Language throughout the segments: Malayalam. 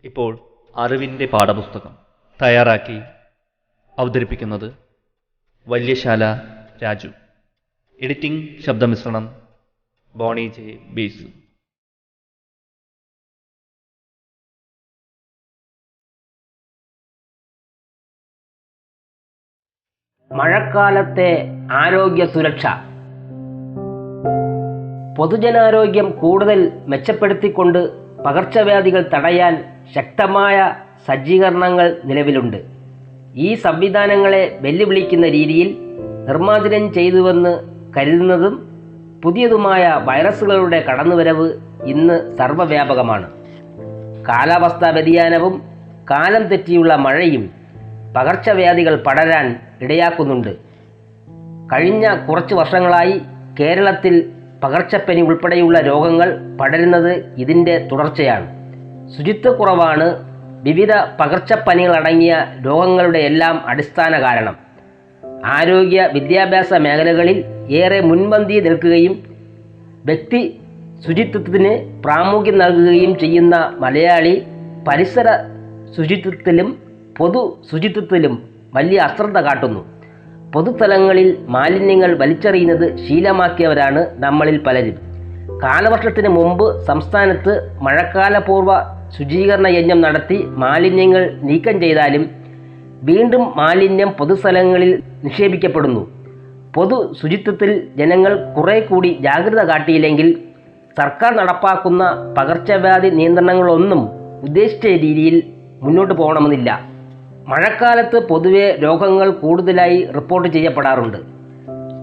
ഇപ്പോൾ അറിവിൻ്റെ പാഠപുസ്തകം തയ്യാറാക്കി അവതരിപ്പിക്കുന്നത് വല്യശാല രാജു. എഡിറ്റിംഗ് ശബ്ദമിശ്രണം ബോണി ജെ ബേസു. മഴക്കാലത്തെ ആരോഗ്യ സുരക്ഷ. പൊതുജനാരോഗ്യം കൂടുതൽ മെച്ചപ്പെടുത്തിക്കൊണ്ട് പകർച്ചവ്യാധികൾ തടയാൻ ശക്തമായ സജ്ജീകരണങ്ങൾ നിലവിലുണ്ട്. ഈ സംവിധാനങ്ങളെ വെല്ലുവിളിക്കുന്ന രീതിയിൽ നിർമ്മാർജ്ജനം ചെയ്തുവെന്ന് കരുതുന്നതും പുതിയതുമായ വൈറസുകളുടെ കടന്നുവരവ് ഇന്ന് സർവ്വവ്യാപകമാണ്. കാലാവസ്ഥാ വ്യതിയാനവും കാലം തെറ്റിയുള്ള മഴയും പകർച്ചവ്യാധികൾ പടരാൻ ഇടയാക്കുന്നുണ്ട്. കഴിഞ്ഞ കുറച്ച് വർഷങ്ങളായി കേരളത്തിൽ പകർച്ചപ്പനി ഉൾപ്പെടെയുള്ള രോഗങ്ങൾ പടരുന്നത് ഇതിൻ്റെ തുടർച്ചയാണ്. ശുചിത്വക്കുറവാണ് വിവിധ പകർച്ചപ്പനികളടങ്ങിയ രോഗങ്ങളുടെ എല്ലാം അടിസ്ഥാന കാരണം. ആരോഗ്യ വിദ്യാഭ്യാസ മേഖലകളിൽ ഏറെ മുൻപന്തി നിൽക്കുകയും വ്യക്തി ശുചിത്വത്തിന് പ്രാമുഖ്യം നൽകുകയും ചെയ്യുന്ന മലയാളി പരിസര ശുചിത്വത്തിലും പൊതു ശുചിത്വത്തിലും വലിയ അശ്രദ്ധ കാട്ടുന്നു. പൊതുസ്ഥലങ്ങളിൽ മാലിന്യങ്ങൾ വലിച്ചെറിയുന്നത് ശീലമാക്കിയവരാണ് നമ്മളിൽ പലരും. കാലവർഷത്തിന് മുമ്പ് സംസ്ഥാനത്ത് മഴക്കാലപൂർവ്വ ശുചീകരണ യജ്ഞം നടത്തി മാലിന്യങ്ങൾ നീക്കം ചെയ്താലും വീണ്ടും മാലിന്യം പൊതുസ്ഥലങ്ങളിൽ നിക്ഷേപിക്കപ്പെടുന്നു. പൊതു ശുചിത്വത്തിൽ ജനങ്ങൾ കുറെ കൂടി ജാഗ്രത കാട്ടിയില്ലെങ്കിൽ സർക്കാർ നടപ്പാക്കുന്ന പകർച്ചവ്യാധി നിയന്ത്രണങ്ങളൊന്നും ഉദ്ദേശിച്ച രീതിയിൽ മുന്നോട്ട് പോകണമെന്നില്ല. മഴക്കാലത്ത് പൊതുവെ രോഗങ്ങൾ കൂടുതലായി റിപ്പോർട്ട് ചെയ്യപ്പെടാറുണ്ട്.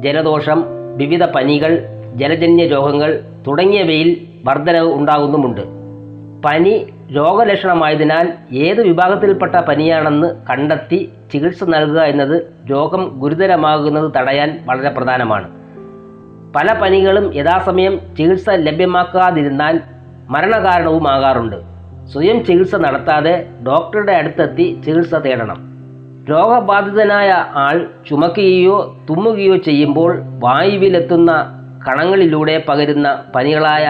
ജലദോഷം, വിവിധ പനികൾ, ജലജന്യ രോഗങ്ങൾ തുടങ്ങിയവയിൽ വർധനവ് ഉണ്ടാകുന്നുമുണ്ട്. പനി രോഗലക്ഷണമായതിനാൽ ഏത് വിഭാഗത്തിൽപ്പെട്ട പനിയാണെന്ന് കണ്ടെത്തി ചികിത്സ നൽകുക എന്നത് രോഗം ഗുരുതരമാകുന്നത് തടയാൻ വളരെ പ്രധാനമാണ്. പല പനികളും യഥാസമയം ചികിത്സ ലഭ്യമാക്കാതിരുന്നാൽ മരണകാരണവുമാകാറുണ്ട്. സ്വയം ചികിത്സ നടത്താതെ ഡോക്ടറുടെ അടുത്തെത്തി ചികിത്സ തേടണം. രോഗബാധിതനായ ആൾ ചുമക്കുകയോ തുമ്മുകയോ ചെയ്യുമ്പോൾ വായുവിലെത്തുന്ന കണങ്ങളിലൂടെ പകരുന്ന പനികളായ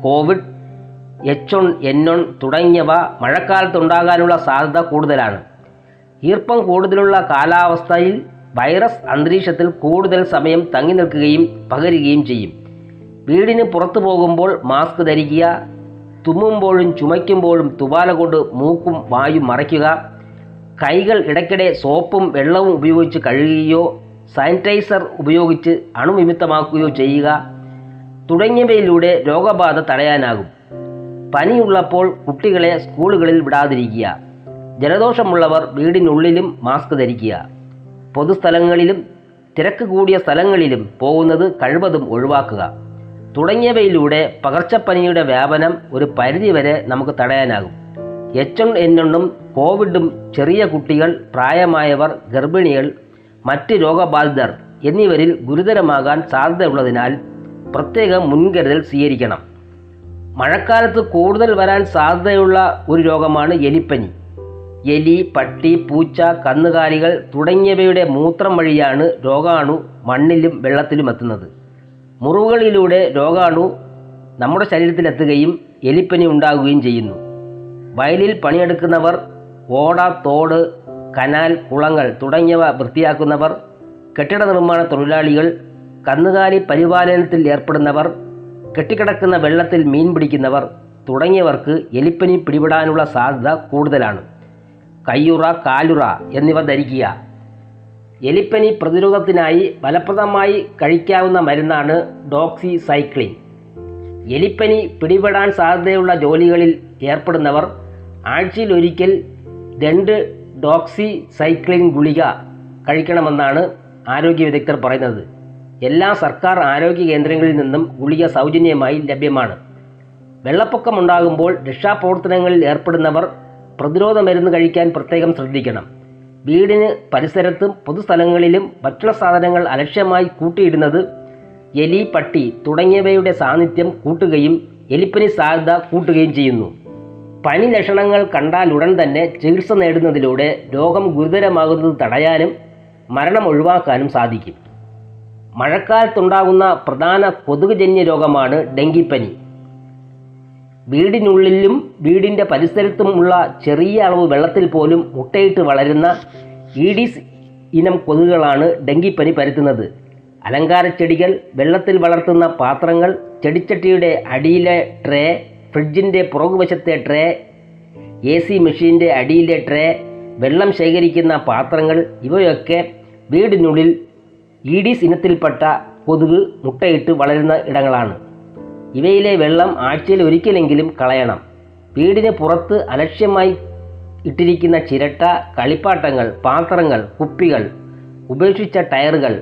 കോവിഡ്, H1N1 തുടങ്ങിയവ മഴക്കാലത്തുണ്ടാകാനുള്ള സാധ്യത കൂടുതലാണ്. ഈർപ്പം കൂടുതലുള്ള കാലാവസ്ഥയിൽ വൈറസ് അന്തരീക്ഷത്തിൽ കൂടുതൽ സമയം തങ്ങി നിൽക്കുകയും പകരുകയും ചെയ്യും. വീടിന് പുറത്തു പോകുമ്പോൾ മാസ്ക് ധരിക്കുക. തുമ്മുമ്പോഴും ചുമയ്ക്കുമ്പോഴും തുവാല കൊണ്ട് മൂക്കും വായും മറയ്ക്കുക. കൈകൾ ഇടയ്ക്കിടെ സോപ്പും വെള്ളവും ഉപയോഗിച്ച് കഴുകുകയോ സാനിറ്റൈസർ ഉപയോഗിച്ച് അണുവിമുക്തമാക്കുകയോ ചെയ്യുക തുടങ്ങിയവയിലൂടെ രോഗബാധ തടയാനാകും. പനിയുള്ളപ്പോൾ കുട്ടികളെ സ്കൂളുകളിൽ വിടാതിരിക്കുക. ജലദോഷമുള്ളവർ വീടിനുള്ളിലും മാസ്ക് ധരിക്കുക. പൊതുസ്ഥലങ്ങളിലും തിരക്ക് കൂടിയ സ്ഥലങ്ങളിലും പോകുന്നത് കഴിവതും ഒഴിവാക്കുക തുടങ്ങിയവയിലൂടെ പകർച്ചപ്പനിയുടെ വ്യാപനം ഒരു പരിധിവരെ നമുക്ക് തടയാനാകും. H1N1 കോവിഡും ചെറിയ കുട്ടികൾ, പ്രായമായവർ, ഗർഭിണികൾ, മറ്റ് രോഗബാധിതർ എന്നിവരിൽ ഗുരുതരമാകാൻ സാധ്യതയുള്ളതിനാൽ പ്രത്യേകം മുൻകരുതൽ സ്വീകരിക്കണം. മഴക്കാലത്ത് കൂടുതൽ വരാൻ സാധ്യതയുള്ള ഒരു രോഗമാണ് എലിപ്പനി. എലി, പട്ടി, പൂച്ച, കന്നുകാലികൾ തുടങ്ങിയവയുടെ മൂത്രം വഴിയാണ് രോഗാണു മണ്ണിലും വെള്ളത്തിലും എത്തുന്നത്. മുറിവുകളിലൂടെ രോഗാണു നമ്മുടെ ശരീരത്തിലെത്തുകയും എലിപ്പനി ഉണ്ടാകുകയും ചെയ്യുന്നു. വയലിൽ പണിയെടുക്കുന്നവർ, ഓട, തോട്, കനാൽ, കുളങ്ങൾ തുടങ്ങിയവ വൃത്തിയാക്കുന്നവർ, കെട്ടിട നിർമ്മാണ തൊഴിലാളികൾ, കന്നുകാലി പരിപാലനത്തിൽ ഏർപ്പെടുന്നവർ, കെട്ടിക്കിടക്കുന്ന വെള്ളത്തിൽ മീൻ പിടിക്കുന്നവർ തുടങ്ങിയവർക്ക് എലിപ്പനി പിടിപെടാനുള്ള സാധ്യത കൂടുതലാണ്. കയ്യുറ, കാലുറ എന്നിവ ധരിക്കുക. എലിപ്പനി പ്രതിരോധത്തിനായി ഫലപ്രദമായി കഴിക്കാവുന്ന മരുന്നാണ് ഡോക്സിസൈക്ലിൻ. എലിപ്പനി പിടിപെടാൻ സാധ്യതയുള്ള ജോലികളിൽ ഏർപ്പെടുന്നവർ ആഴ്ചയിലൊരിക്കൽ 2 ഡോക്സിസൈക്ലിൻ ഗുളിക കഴിക്കണമെന്നാണ് ആരോഗ്യ വിദഗ്ധർ പറയുന്നത്. എല്ലാ സർക്കാർ ആരോഗ്യ കേന്ദ്രങ്ങളിൽ നിന്നും ഗുളിക സൗജന്യമായി ലഭ്യമാണ്. വെള്ളപ്പൊക്കമുണ്ടാകുമ്പോൾ രക്ഷാപ്രവർത്തനങ്ങളിൽ ഏർപ്പെടുന്നവർ പ്രതിരോധ മരുന്ന് കഴിക്കാൻ പ്രത്യേകം ശ്രദ്ധിക്കണം. വീടിന് പരിസരത്തും പൊതുസ്ഥലങ്ങളിലും ഭക്ഷണ സാധനങ്ങൾ അലക്ഷ്യമായി കൂട്ടിയിടുന്നത് എലി, പട്ടി തുടങ്ങിയവയുടെ സാന്നിധ്യം കൂട്ടുകയും എലിപ്പനി സാധ്യത കൂട്ടുകയും ചെയ്യുന്നു. പനി ലക്ഷണങ്ങൾ കണ്ടാൽ ഉടൻ തന്നെ ചികിത്സ നേടുന്നതിലൂടെ രോഗം ഗുരുതരമാകുന്നത് തടയാനും മരണം ഒഴിവാക്കാനും സാധിക്കും. മഴക്കാലത്തുണ്ടാകുന്ന പ്രധാന കൊതുകുജന്യ രോഗമാണ് ഡെങ്കിപ്പനി. വീടിനുള്ളിലും വീടിൻ്റെ പരിസരത്തുമുള്ള ചെറിയ അളവ് വെള്ളത്തിൽ പോലും മുട്ടയിട്ട് വളരുന്ന ഈഡിസ് ഇനം കൊതുകുകളാണ് ഡെങ്കിപ്പനി പരത്തുന്നത്. അലങ്കാര ചെടികൾ, വെള്ളത്തിൽ വളർത്തുന്ന പാത്രങ്ങൾ, ചെടിച്ചട്ടിയുടെ അടിയിലെ ട്രേ, ഫ്രിഡ്ജിൻ്റെ പുറകുവശത്തെ ട്രേ, AC മെഷീൻ്റെ അടിയിലെ ട്രേ, വെള്ളം ശേഖരിക്കുന്ന പാത്രങ്ങൾ ഇവയൊക്കെ വീടിനുള്ളിൽ ഈഡിസ് ഇനത്തിൽപ്പെട്ട കൊതുക് മുട്ടയിട്ട് വളരുന്ന ഇടങ്ങളാണ്. ഇവയിലെ വെള്ളം ആഴ്ചയിൽ ഒരിക്കലെങ്കിലും കളയണം. വീടിന് പുറത്ത് അലക്ഷ്യമായി ഇട്ടിരിക്കുന്ന ചിരട്ട, കളിപ്പാട്ടങ്ങൾ, പാത്രങ്ങൾ, കുപ്പികൾ, ഉപേക്ഷിച്ച ടയറുകൾ,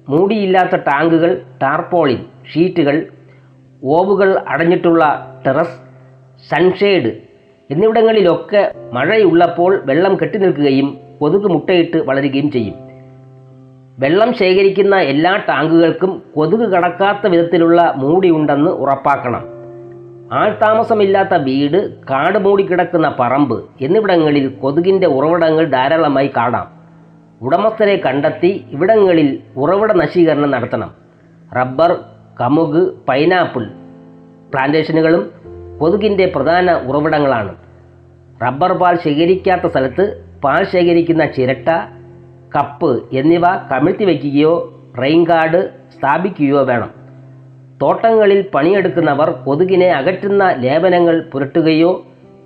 മൂടിയില്ലാത്ത ടാങ്കുകൾ, ടാർപോളിൻ ഷീറ്റുകൾ, ഓവുകൾ അടഞ്ഞിട്ടുള്ള ടെറസ്, സൺഷെയ്ഡ് എന്നിവിടങ്ങളിലൊക്കെ മഴയുള്ളപ്പോൾ വെള്ളം കെട്ടിനിൽക്കുകയും കൊതുക് മുട്ടയിട്ട് വളരുകയും ചെയ്യും. വെള്ളം ശേഖരിക്കുന്ന എല്ലാ ടാങ്കുകൾക്കും കൊതുക് കടക്കാത്ത വിധത്തിലുള്ള മൂടിയുണ്ടെന്ന് ഉറപ്പാക്കണം. ആൾതാമസമില്ലാത്ത വീട്, കാട് മൂടിക്കിടക്കുന്ന പറമ്പ് എന്നിവിടങ്ങളിൽ കൊതുകിൻ്റെ ഉറവിടങ്ങൾ ധാരാളമായി കാണാം. ഉടമസ്ഥരെ കണ്ടെത്തി ഇവിടങ്ങളിൽ ഉറവിട നശീകരണം നടത്തണം. റബ്ബർ, കമുക്, പൈനാപ്പിൾ പ്ലാന്റേഷനുകളും കൊതുകിൻ്റെ പ്രധാന ഉറവിടങ്ങളാണ്. റബ്ബർ പാൽ ശേഖരിക്കാത്ത സ്ഥലത്ത് പാൽ ശേഖരിക്കുന്ന ചിരട്ട, കപ്പ് എന്നിവ കമിഴ്ത്തി വയ്ക്കുകയോ റെയിൻ ഗാർഡ് സ്ഥാപിക്കുകയോ വേണം. തോട്ടങ്ങളിൽ പണിയെടുക്കുന്നവർ കൊതുകിനെ അകറ്റുന്ന ലേപനങ്ങൾ പുരട്ടുകയോ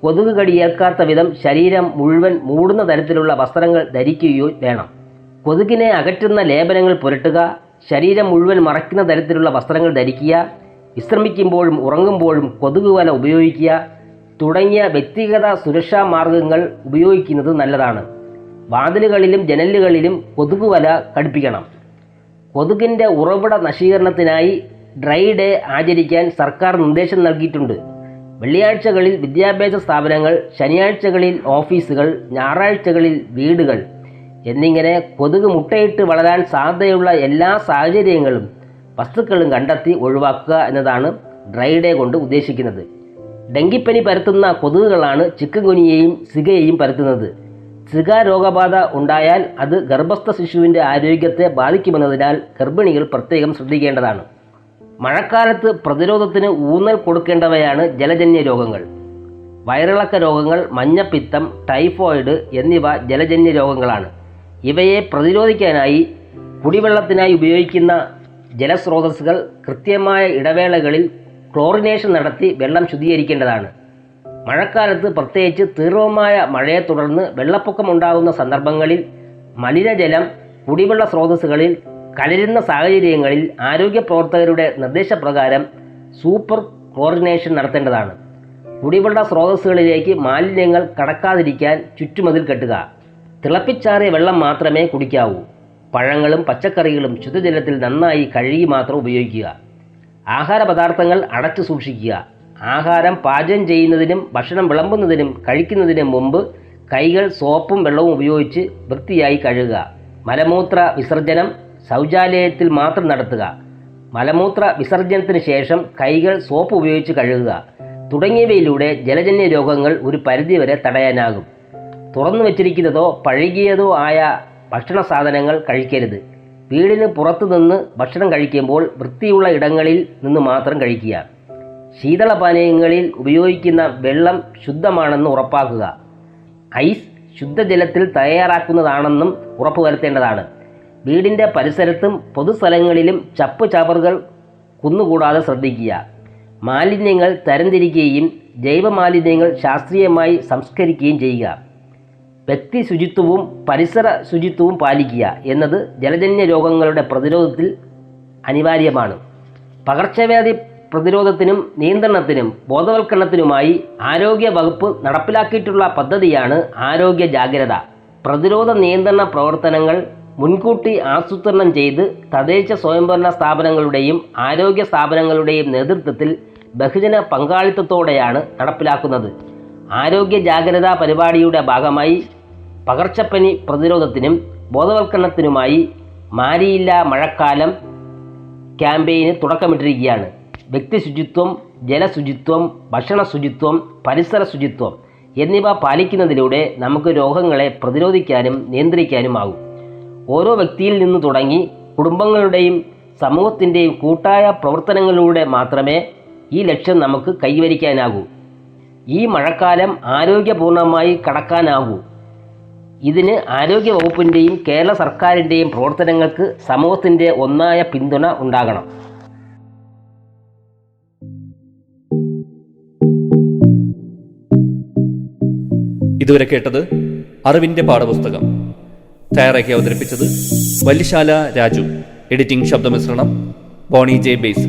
കൊതുക് കടിയേൽക്കാത്ത വിധം ശരീരം മുഴുവൻ മൂടുന്ന തരത്തിലുള്ള വസ്ത്രങ്ങൾ ധരിക്കുകയോ വേണം. കൊതുകിനെ അകറ്റുന്ന ലേപനങ്ങൾ പുരട്ടുക, ശരീരം മുഴുവൻ മറയ്ക്കുന്ന തരത്തിലുള്ള വസ്ത്രങ്ങൾ ധരിക്കുക, വിശ്രമിക്കുമ്പോഴും ഉറങ്ങുമ്പോഴും കൊതുക് വല ഉപയോഗിക്കുക തുടങ്ങിയ വ്യക്തിഗത സുരക്ഷാ മാർഗങ്ങൾ ഉപയോഗിക്കുന്നത് നല്ലതാണ്. വാതിലുകളിലും ജനലുകളിലും കൊതുക് വല ഘടിപ്പിക്കണം. കൊതുകിൻ്റെ ഉറവിട നശീകരണത്തിനായി ഡ്രൈ ഡേ ആചരിക്കാൻ സർക്കാർ നിർദ്ദേശം നൽകിയിട്ടുണ്ട്. വെള്ളിയാഴ്ചകളിൽ വിദ്യാഭ്യാസ സ്ഥാപനങ്ങൾ, ശനിയാഴ്ചകളിൽ ഓഫീസുകൾ, ഞായറാഴ്ചകളിൽ വീടുകൾ എന്നിങ്ങനെ കൊതുക് മുട്ടയിട്ട് വളരാൻ സാധ്യതയുള്ള എല്ലാ സാഹചര്യങ്ങളും വസ്തുക്കളും കണ്ടെത്തി ഒഴിവാക്കുക എന്നതാണ് ഡ്രൈ ഡേ കൊണ്ട് ഉദ്ദേശിക്കുന്നത്. ഡെങ്കിപ്പനി പരത്തുന്ന കൊതുകുകളാണ് ചിക്കൻ ഗുനിയയും സിഗയെയും പരത്തുന്നത്. സിഗ രോഗബാധ ഉണ്ടായാൽ അത് ഗർഭസ്ഥ ശിശുവിൻ്റെ ആരോഗ്യത്തെ ബാധിക്കുമെന്നതിനാൽ ഗർഭിണികൾ പ്രത്യേകം ശ്രദ്ധിക്കേണ്ടതാണ്. മഴക്കാലത്ത് പ്രതിരോധത്തിന് ഊന്നൽ കൊടുക്കേണ്ടവയാണ് ജലജന്യ രോഗങ്ങൾ. വയറിളക്ക രോഗങ്ങൾ, മഞ്ഞപ്പിത്തം, ടൈഫോയിഡ് എന്നിവ ജലജന്യ രോഗങ്ങളാണ്. ഇവയെ പ്രതിരോധിക്കാനായി കുടിവെള്ളത്തിനായി ഉപയോഗിക്കുന്ന ജലസ്രോതസ്സുകൾ കൃത്യമായ ഇടവേളകളിൽ ക്ലോറിനേഷൻ നടത്തി വെള്ളം ശുദ്ധീകരിക്കേണ്ടതാണ്. മഴക്കാലത്ത് പ്രത്യേകിച്ച് തീവ്രമായ മഴയെ തുടർന്ന് വെള്ളപ്പൊക്കമുണ്ടാകുന്ന സന്ദർഭങ്ങളിൽ മലിനജലം കുടിവെള്ള സ്രോതസ്സുകളിൽ കലരുന്ന സാഹചര്യങ്ങളിൽ ആരോഗ്യ പ്രവർത്തകരുടെ നിർദ്ദേശപ്രകാരം സൂപ്പർ ക്ലോറിനേഷൻ നടത്തേണ്ടതാണ്. കുടിവെള്ള സ്രോതസ്സുകളിലേക്ക് മാലിന്യങ്ങൾ കടക്കാതിരിക്കാൻ ചുറ്റുമതിൽ കെട്ടുക. തിളപ്പിച്ചാറിയ വെള്ളം മാത്രമേ കുടിക്കാവൂ. പഴങ്ങളും പച്ചക്കറികളും ശുദ്ധജലത്തിൽ നന്നായി കഴുകി മാത്രം ഉപയോഗിക്കുക. ആഹാര പദാർത്ഥങ്ങൾ അടച്ചു സൂക്ഷിക്കുക. ആഹാരം പാചകം ചെയ്യുന്നതിനും ഭക്ഷണം വിളമ്പുന്നതിനും കഴിക്കുന്നതിനും മുമ്പ് കൈകൾ സോപ്പും വെള്ളവും ഉപയോഗിച്ച് വൃത്തിയായി കഴുകുക. മലമൂത്ര വിസർജനം ശൗചാലയത്തിൽ മാത്രം നടത്തുക. മലമൂത്ര വിസർജനത്തിന് ശേഷം കൈകൾ സോപ്പ് ഉപയോഗിച്ച് കഴുകുക തുടങ്ങിയവയിലൂടെ ജലജന്യ രോഗങ്ങൾ ഒരു പരിധിവരെ തടയാനാകും. തുറന്നു വച്ചിരിക്കുന്നതോ പഴകിയതോ ആയ ഭക്ഷണ സാധനങ്ങൾ കഴിക്കരുത്. വീടിന് പുറത്തുനിന്ന് ഭക്ഷണം കഴിക്കുമ്പോൾ വൃത്തിയുള്ള ഇടങ്ങളിൽ നിന്ന് മാത്രം കഴിക്കുക. ശീതളപാനീയങ്ങളിൽ ഉപയോഗിക്കുന്ന വെള്ളം ശുദ്ധമാണെന്ന് ഉറപ്പാക്കുക. ഐസ് ശുദ്ധജലത്തിൽ തയ്യാറാക്കുന്നതാണെന്നും ഉറപ്പുവരുത്തേണ്ടതാണ്. വീടിൻ്റെ പരിസരത്തും പൊതുസ്ഥലങ്ങളിലും ചപ്പ് ചവറുകൾ കുന്നുകൂടാതെ ശ്രദ്ധിക്കുക. മാലിന്യങ്ങൾ തരംതിരിക്കുകയും ജൈവമാലിന്യങ്ങൾ ശാസ്ത്രീയമായി സംസ്കരിക്കുകയും ചെയ്യുക. വ്യക്തി ശുചിത്വവും പരിസര ശുചിത്വവും പാലിക്കുക എന്നത് ജലജന്യ രോഗങ്ങളുടെ പ്രതിരോധത്തിൽ അനിവാര്യമാണ്. പകർച്ചവ്യാധി പ്രതിരോധത്തിനും നിയന്ത്രണത്തിനും ബോധവൽക്കരണത്തിനുമായി ആരോഗ്യ വകുപ്പ് നടപ്പിലാക്കിയിട്ടുള്ള പദ്ധതിയാണ് ആരോഗ്യ ജാഗ്രത. പ്രതിരോധ നിയന്ത്രണ പ്രവർത്തനങ്ങൾ മുൻകൂട്ടി ആസൂത്രണം ചെയ്ത് തദ്ദേശ സ്വയംഭരണ സ്ഥാപനങ്ങളുടെയും ആരോഗ്യ സ്ഥാപനങ്ങളുടെയും നേതൃത്വത്തിൽ ബഹുജന പങ്കാളിത്തത്തോടെയാണ് നടപ്പിലാക്കുന്നത്. ആരോഗ്യ ജാഗ്രതാ പരിപാടിയുടെ ഭാഗമായി പകർച്ചപ്പനി പ്രതിരോധത്തിനും ബോധവൽക്കരണത്തിനുമായി മാരിയില്ല മഴക്കാലം ക്യാമ്പയിന് തുടക്കമിട്ടിരിക്കുകയാണ്. വ്യക്തി ശുചിത്വം, ജലശുചിത്വം, ഭക്ഷണ ശുചിത്വം, പരിസര ശുചിത്വം എന്നിവ പാലിക്കുന്നതിലൂടെ നമുക്ക് രോഗങ്ങളെ പ്രതിരോധിക്കാനും നിയന്ത്രിക്കാനുമാകും. ഓരോ വ്യക്തിയിൽ നിന്ന് തുടങ്ങി കുടുംബങ്ങളുടെയും സമൂഹത്തിൻ്റെയും കൂട്ടായ പ്രവർത്തനങ്ങളിലൂടെ മാത്രമേ ഈ ലക്ഷ്യം നമുക്ക് കൈവരിക്കാനാകൂ. ഈ മഴക്കാലം ആരോഗ്യപൂർണമായി കടക്കാനാകൂ. ഇതിന് ആരോഗ്യ വകുപ്പിൻ്റെയും കേരള സർക്കാരിൻ്റെയും പ്രവർത്തനങ്ങൾക്ക് സമൂഹത്തിൻ്റെ ഒന്നായ പിന്തുണ ഉണ്ടാകണം. ഇതുവരെ കേട്ടത് അറിവിൻ്റെ പാഠപുസ്തകം. തയ്യാറാക്കി അവതരിപ്പിച്ചത് വല്യശാല രാജു. എഡിറ്റിംഗ് ശബ്ദമിശ്രണം ബോണി ജെ ബേസ്.